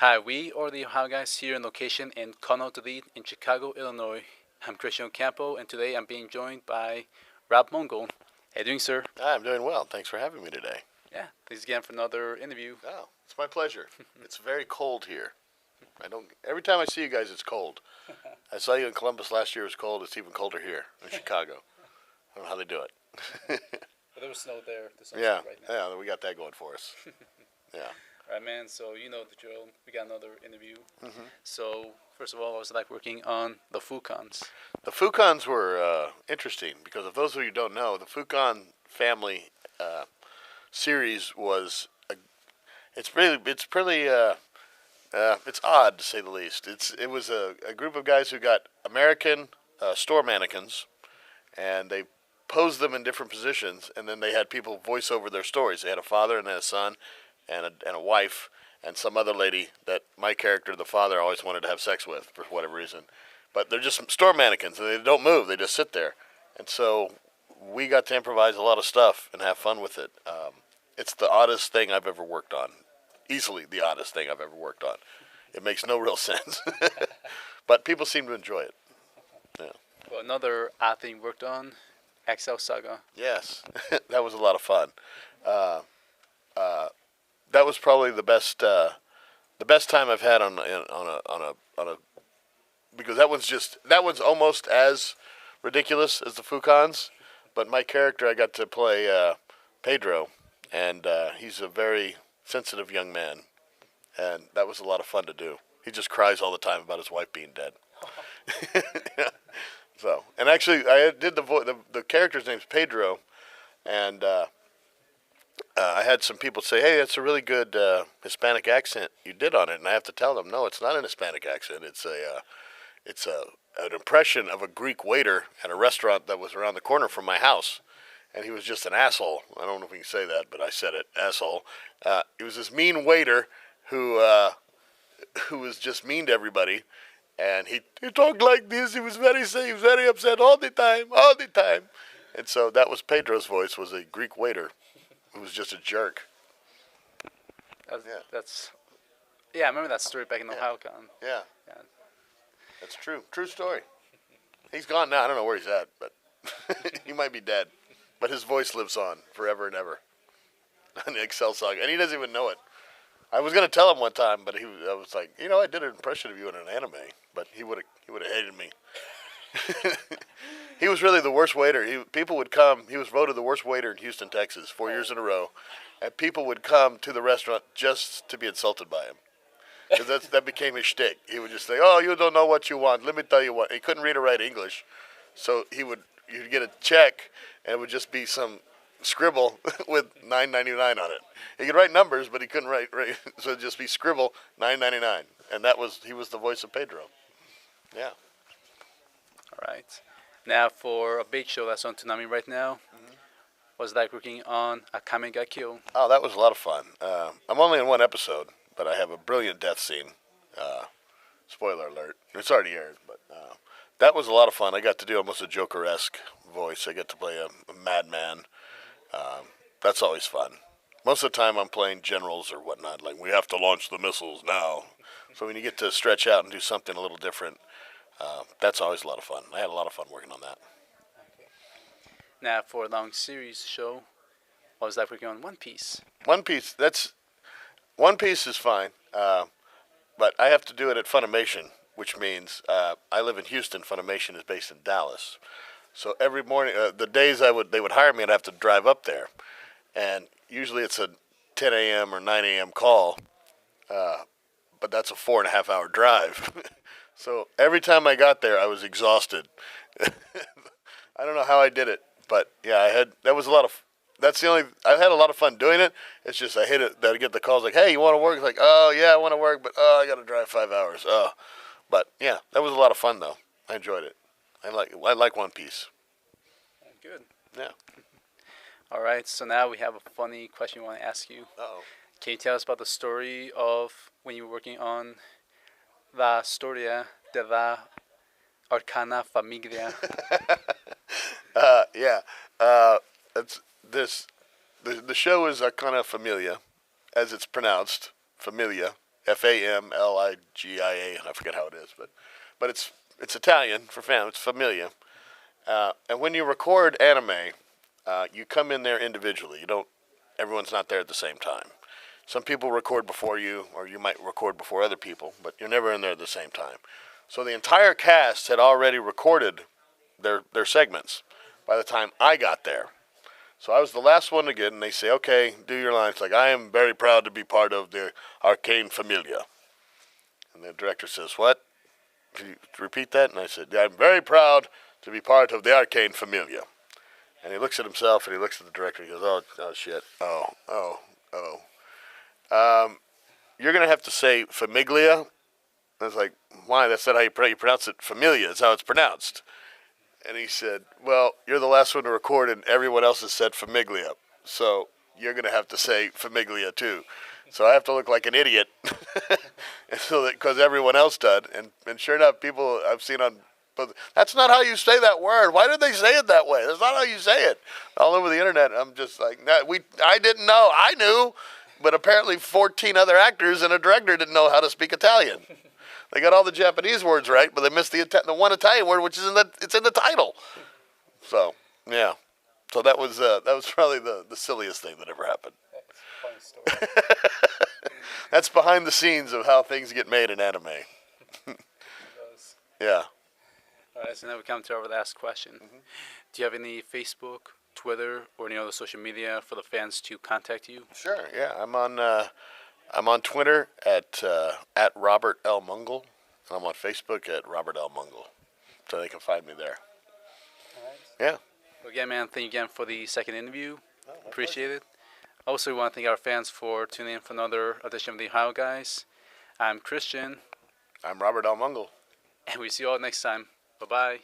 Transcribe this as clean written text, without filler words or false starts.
Hi, we are the Ohio guys here in location in Connaught in Chicago, Illinois. I'm Christian Campo, and today I'm being joined by Rob Mungle. How you doing, sir? I'm doing well. Thanks for having me today. Yeah, thanks again for another interview. Oh, it's my pleasure. It's very cold here. I don't. Every time I see you guys, it's cold. I saw you in Columbus last year. It was cold. It's even colder here in Chicago. I don't know how they do it. But there was snow there. Yeah, right now. yeah, we got that going for us. Yeah. All right, man. So you know the drill. We got another interview. Mm-hmm. So first of all, I was like working on the Fucons. The Fucons were interesting because of those of you who don't know, the Fucon family series was it's odd to say the least. It was a group of guys who got American store mannequins, and they posed them in different positions, and then they had people voice over their stories. They had a father and then a son, and a wife, and some other lady that my character, the father, always wanted to have sex with for whatever reason. But they're just store mannequins, and they don't move. They just sit there. And so we got to improvise a lot of stuff and have fun with it. It's the oddest thing I've ever worked on. Easily the oddest thing I've ever worked on. It makes no real sense. But people seem to enjoy it. Yeah. Well, another odd thing worked on, XL Saga. Yes, that was a lot of fun. That was probably the best time I've had on a because that one's almost as ridiculous as the Fucons, but my character I got to play Pedro, and he's a very sensitive young man, and that was a lot of fun to do. He just cries all the time about his wife being dead. Yeah. So, and actually, I did the character's name's Pedro, and I had some people say, "Hey, that's a really good Hispanic accent you did on it," and I have to tell them, "No, it's not an Hispanic accent. It's an impression of a Greek waiter at a restaurant that was around the corner from my house." And he was just an asshole. I don't know if we can say that, but I said it, asshole. He was this mean waiter who was just mean to everybody, and he talked like this. He was very upset all the time. And so that was Pedro's voice, was a Greek waiter who was just a jerk. Yeah, I remember that story back in OhioCon. Yeah. That's true. True story. He's gone now. I don't know where he's at, but he might be dead. But his voice lives on forever and ever on the Excel Saga. And he doesn't even know it. I was going to tell him one time, but I was like, I did an impression of you in an anime. But he would have hated me. He was really the worst waiter. People would come. He was voted the worst waiter in Houston, Texas, 4 years in a row. And people would come to the restaurant just to be insulted by him. Because that became his shtick. He would just say, "Oh, you don't know what you want. Let me tell you what." He couldn't read or write English. So you'd get a check, and it would just be some scribble with $9.99 on it. He could write numbers, but he couldn't write so it'd just be scribble $9.99. And he was the voice of Pedro. Yeah. All right. Now for a big show that's on Toonami right now, was like working on Akame ga Kill. Oh, that was a lot of fun. I'm only in one episode, but I have a brilliant death scene. Spoiler alert. It's already aired, but that was a lot of fun. I got to do almost a Joker-esque voice. I get to play a madman. That's always fun. Most of the time I'm playing generals or whatnot, like we have to launch the missiles now. So when you get to stretch out and do something a little different, that's always a lot of fun. I had a lot of fun working on that. Okay. Now for a long series show, I was like working on One Piece. One Piece is fine, but I have to do it at Funimation, which means I live in Houston. Funimation is based in Dallas. So every morning, the days they would hire me, I'd have to drive up there. And usually it's a 10 a.m. or 9 a.m. call, but that's a 4.5 hour drive. So every time I got there, I was exhausted. I don't know how I did it, but yeah, I had a lot of fun doing it. It's just I hate it that I get the calls like, "Hey, you want to work?" It's like, "Oh yeah, I want to work, but I got to drive 5 hours." But yeah, that was a lot of fun though. I enjoyed it. I like One Piece. Good. Yeah. All right, so now we have a funny question we want to ask you. Uh-oh. Can you tell us about the story of when you were working on La Storia de la Arcana Familia? Yeah. The show is Arcana Familia, as it's pronounced, Familia. Famligia. I forget how it is, but it's Italian for fam. It's familia. And when you record anime, you come in there individually. You don't. Everyone's not there at the same time. Some people record before you, or you might record before other people, but you're never in there at the same time. So the entire cast had already recorded their segments by the time I got there. So I was the last one to get, and they say, okay, do your lines. Like, I am very proud to be part of the Arcane Familia. And the director says, what? Can you repeat that? And I said, yeah, I'm very proud to be part of the Arcane Familia. And he looks at himself, and he looks at the director, and he goes, oh, shit. Oh. You're going to have to say Famiglia. I was like, why? That's not how you pronounce it. Familia is how it's pronounced. And he said, well, you're the last one to record, and everyone else has said Famiglia. So you're going to have to say Famiglia, too. So I have to look like an idiot because everyone else did. And sure enough, people I've seen on, but that's not how you say that word. Why did they say it that way? That's not how you say it. All over the internet, I'm just like, I didn't know. I knew, but apparently 14 other actors and a director didn't know how to speak Italian. They got all the Japanese words right, but they missed the one Italian word, which is it's in the title. So yeah, so that was probably the silliest thing that ever happened. That's a funny story. That's behind the scenes of how things get made in anime. Yeah. All right, so now we come to our last question. Mm-hmm. Do you have any Facebook, Twitter, or any other social media for the fans to contact you? Sure. Yeah, I'm on Twitter at Robert L. Mungle, and I'm on Facebook at Robert L. Mungle, so they can find me there. All right. Yeah. Well, again, man, thank you again for the second interview. Appreciate it. Also, we want to thank our fans for tuning in for another edition of the Ohio Guys. I'm Christian. I'm Robert L. Mungle. And we see you all next time. Bye-bye.